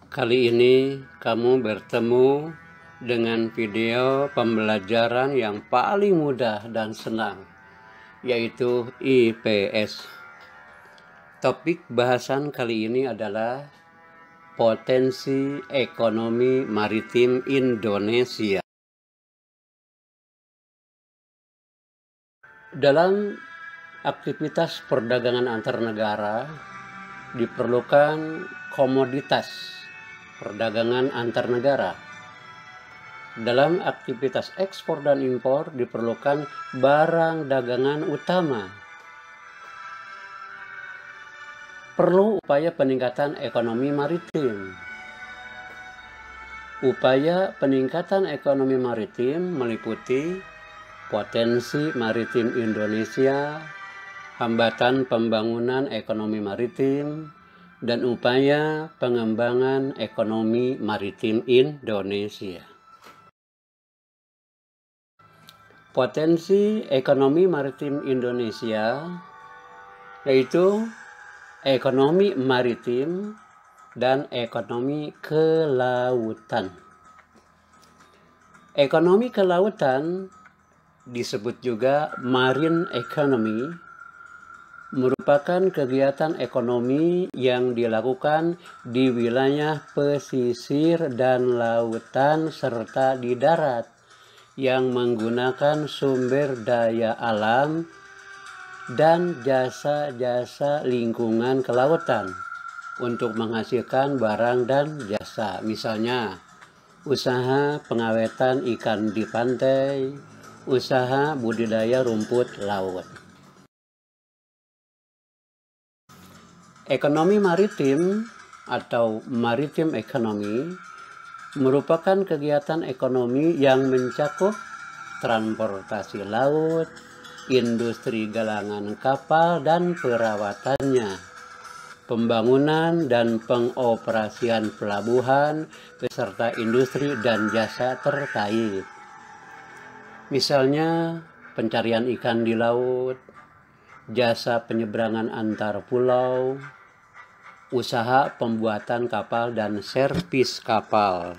Kali ini kamu bertemu dengan video pembelajaran yang paling mudah dan senang, yaitu IPS. Topik bahasan kali ini adalah potensi ekonomi maritim Indonesia. Dalam aktivitas perdagangan antar negara diperlukan komoditas perdagangan antar negara. Dalam aktivitas ekspor dan impor diperlukan barang dagangan utama. Perlu upaya peningkatan ekonomi maritim. Upaya peningkatan ekonomi maritim meliputi potensi maritim Indonesia, hambatan pembangunan ekonomi maritim, dan upaya pengembangan ekonomi maritim Indonesia. Potensi ekonomi maritim Indonesia yaitu ekonomi maritim dan ekonomi kelautan. Ekonomi kelautan disebut juga marine economy, merupakan kegiatan ekonomi yang dilakukan di wilayah pesisir dan lautan serta di darat yang menggunakan sumber daya alam dan jasa-jasa lingkungan kelautan untuk menghasilkan barang dan jasa. Misalnya, usaha pengawetan ikan di pantai, usaha budidaya rumput laut. Ekonomi maritim atau maritime economy merupakan kegiatan ekonomi yang mencakup transportasi laut, industri galangan kapal dan perawatannya, pembangunan dan pengoperasian pelabuhan, beserta industri dan jasa terkait. Misalnya, pencarian ikan di laut, jasa penyeberangan antar pulau, usaha pembuatan kapal dan servis kapal.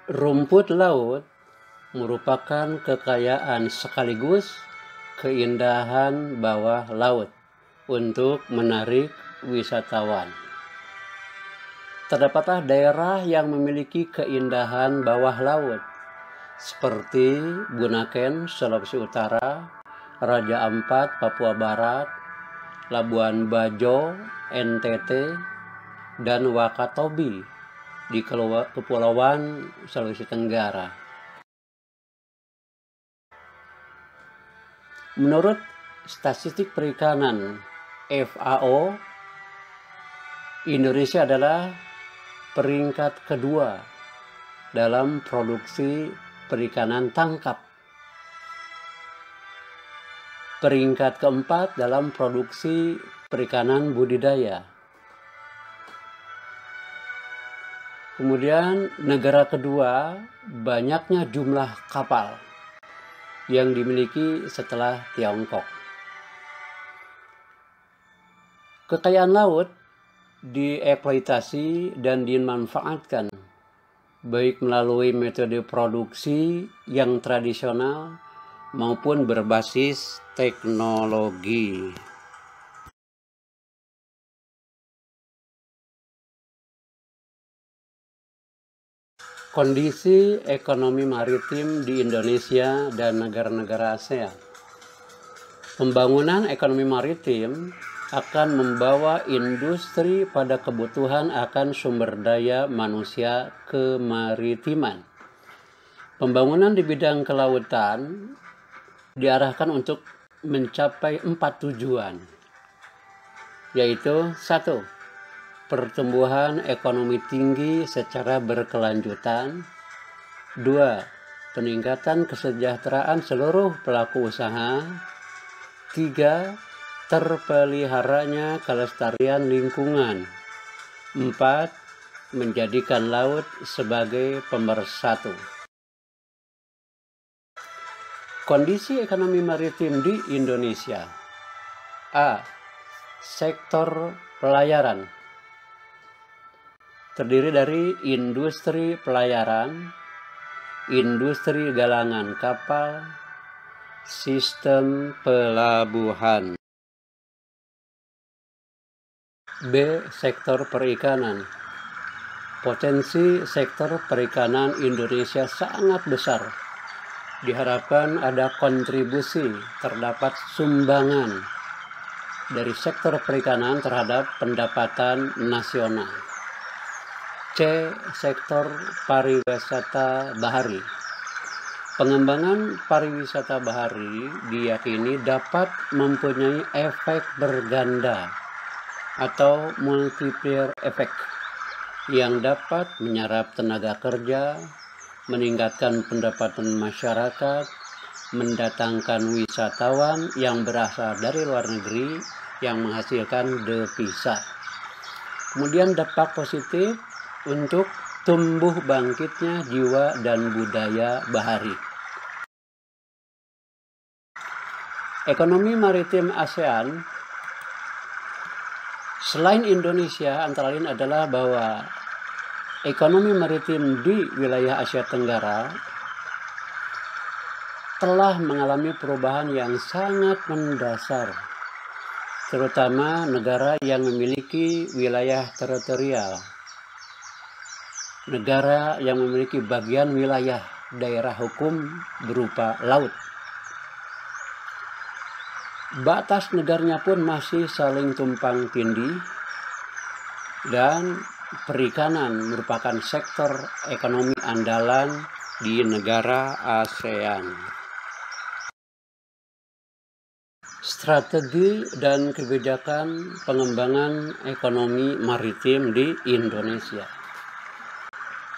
Rumput laut merupakan kekayaan sekaligus keindahan bawah laut untuk menarik wisatawan. Terdapatlah daerah yang memiliki keindahan bawah laut seperti Bunaken, Sulawesi Utara, Raja Ampat, Papua Barat, Labuan Bajo, NTT, dan Wakatobi di Kepulauan Sulawesi Tenggara. Menurut statistik perikanan FAO, Indonesia adalah peringkat kedua dalam produksi perikanan tangkap. Peringkat keempat dalam produksi perikanan budidaya. Kemudian negara kedua banyaknya jumlah kapal yang dimiliki setelah Tiongkok. Kekayaan laut dieksploitasi dan dimanfaatkan baik melalui metode produksi yang tradisional maupun berbasis teknologi. Kondisi ekonomi maritim di Indonesia dan negara-negara ASEAN. Pembangunan ekonomi maritim akan membawa industri pada kebutuhan akan sumber daya manusia kemaritiman. Pembangunan di bidang kelautan diarahkan untuk mencapai 4 tujuan, yaitu 1. Pertumbuhan ekonomi tinggi secara berkelanjutan. 2. Peningkatan kesejahteraan seluruh pelaku usaha. 3. Terpeliharanya kelestarian lingkungan. 4. Menjadikan laut sebagai pemersatu. Kondisi ekonomi maritim di Indonesia. A. Sektor pelayaran. terdiri dari industri pelayaran, industri galangan kapal, sistem pelabuhan. B. Sektor perikanan. Potensi sektor perikanan Indonesia sangat besar. Diharapkan ada kontribusi, terdapat sumbangan dari sektor perikanan terhadap pendapatan nasional. C. Sektor pariwisata bahari. Pengembangan pariwisata bahari diyakini dapat mempunyai efek berganda atau multiplier effect yang dapat menyerap tenaga kerja, meningkatkan pendapatan masyarakat, mendatangkan wisatawan yang berasal dari luar negeri yang menghasilkan devisa. Kemudian dampak positif untuk tumbuh bangkitnya jiwa dan budaya bahari. Ekonomi maritim ASEAN, selain Indonesia, antara lain adalah bahwa ekonomi maritim di wilayah Asia Tenggara telah mengalami perubahan yang sangat mendasar, terutama negara yang memiliki wilayah teritorial, negara yang memiliki bagian wilayah daerah hukum berupa laut. Batas negaranya pun masih saling tumpang tindih, dan perikanan merupakan sektor ekonomi andalan di negara ASEAN. Strategi dan kebijakan pengembangan ekonomi maritim di Indonesia.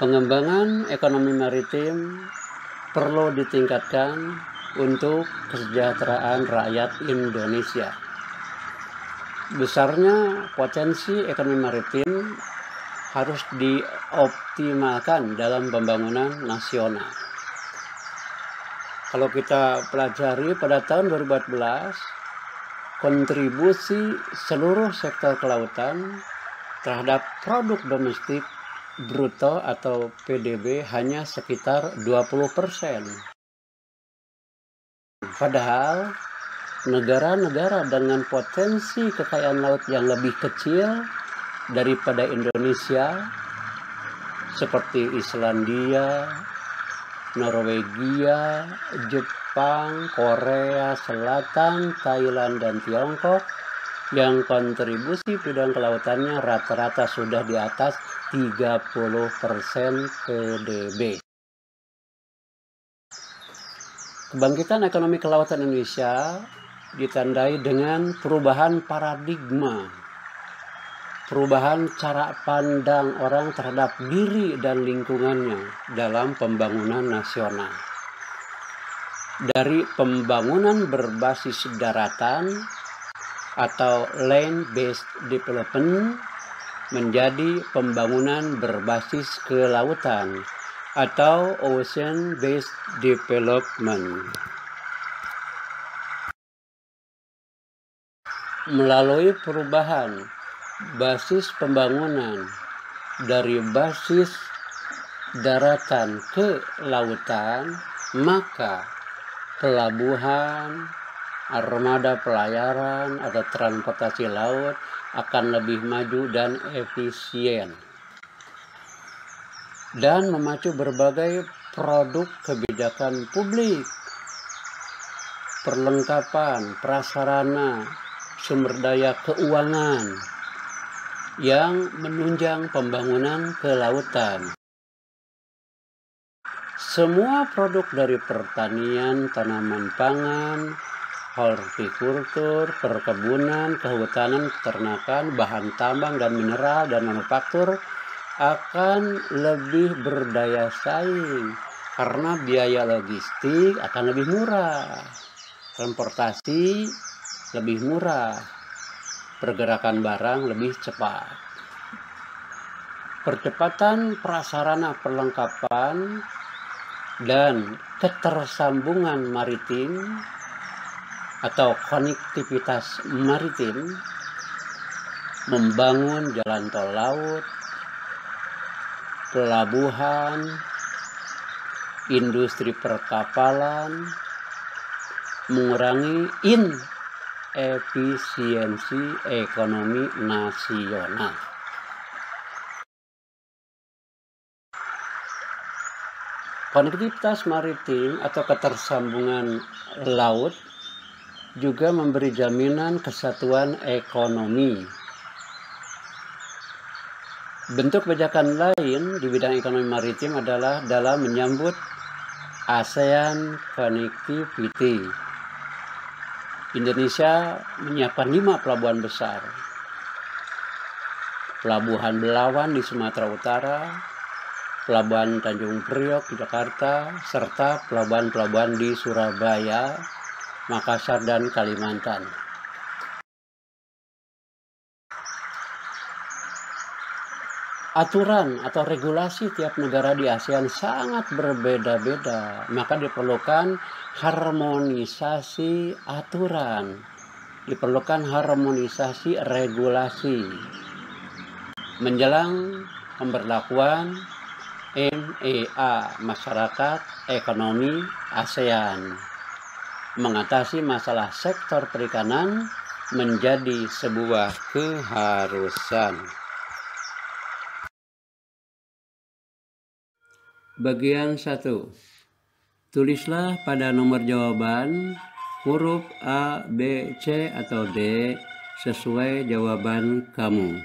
Pengembangan ekonomi maritim perlu ditingkatkan untuk kesejahteraan rakyat Indonesia. Besarnya potensi ekonomi maritim harus dioptimalkan dalam pembangunan nasional. Kalau kita pelajari pada tahun 2014, kontribusi seluruh sektor kelautan terhadap produk domestik bruto atau PDB hanya sekitar 20%. Padahal negara-negara dengan potensi kekayaan laut yang lebih kecil daripada Indonesia seperti Islandia, Norwegia, Jepang, Korea Selatan, Thailand, dan Tiongkok yang kontribusi bidang kelautannya rata-rata sudah di atas 30% PDB. Kebangkitan ekonomi kelautan Indonesia ditandai dengan perubahan paradigma, perubahan cara pandang orang terhadap diri dan lingkungannya dalam pembangunan nasional. Dari pembangunan berbasis daratan atau land-based development menjadi pembangunan berbasis kelautan atau ocean-based development. Melalui perubahan basis pembangunan dari basis daratan ke lautan, maka pelabuhan, armada pelayaran atau transportasi laut akan lebih maju dan efisien, dan memacu berbagai produk kebijakan publik, perlengkapan, prasarana, sumber daya keuangan yang menunjang pembangunan kelautan. Semua produk dari pertanian, tanaman pangan, hortikultur, perkebunan, kehutanan, peternakan, bahan tambang dan mineral, dan manufaktur akan lebih berdaya saing karena biaya logistik akan lebih murah, transportasi lebih murah, pergerakan barang lebih cepat. Percepatan prasarana perlengkapan dan ketersambungan maritim atau konektivitas maritim, membangun jalan tol laut, pelabuhan, industri perkapalan, mengurangi inefisiensi ekonomi nasional. Konektivitas maritim atau ketersambungan laut juga memberi jaminan kesatuan ekonomi. Bentuk kebijakan lain di bidang ekonomi maritim adalah dalam menyambut ASEAN Connectivity. Indonesia menyiapkan 5 pelabuhan besar. Pelabuhan Belawan di Sumatera Utara, Pelabuhan Tanjung Priok di Jakarta, serta pelabuhan-pelabuhan di Surabaya, Makassar, dan Kalimantan. Aturan atau regulasi tiap negara di ASEAN sangat berbeda-beda, maka diperlukan harmonisasi aturan, diperlukan harmonisasi regulasi. Menjelang pemberlakuan MEA, Masyarakat Ekonomi ASEAN, mengatasi masalah sektor perikanan menjadi sebuah keharusan. Bagian 1. Tulislah pada nomor jawaban huruf A, B, C, atau D sesuai jawaban kamu.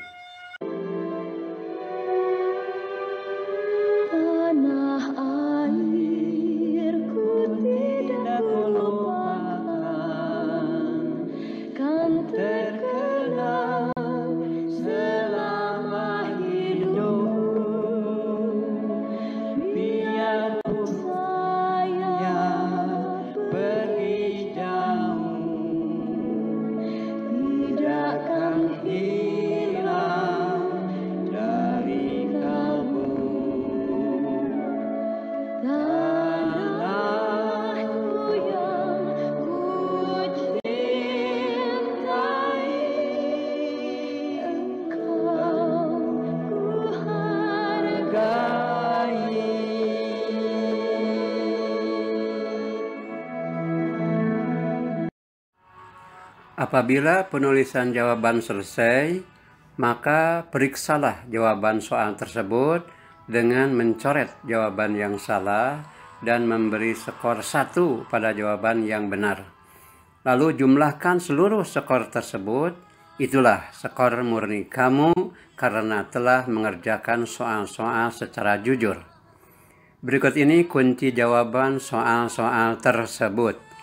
Apabila penulisan jawaban selesai, maka periksalah jawaban soal tersebut dengan mencoret jawaban yang salah dan memberi skor 1 pada jawaban yang benar. Lalu jumlahkan seluruh skor tersebut. Itulah skor murni kamu karena telah mengerjakan soal-soal secara jujur. Berikut ini kunci jawaban soal-soal tersebut.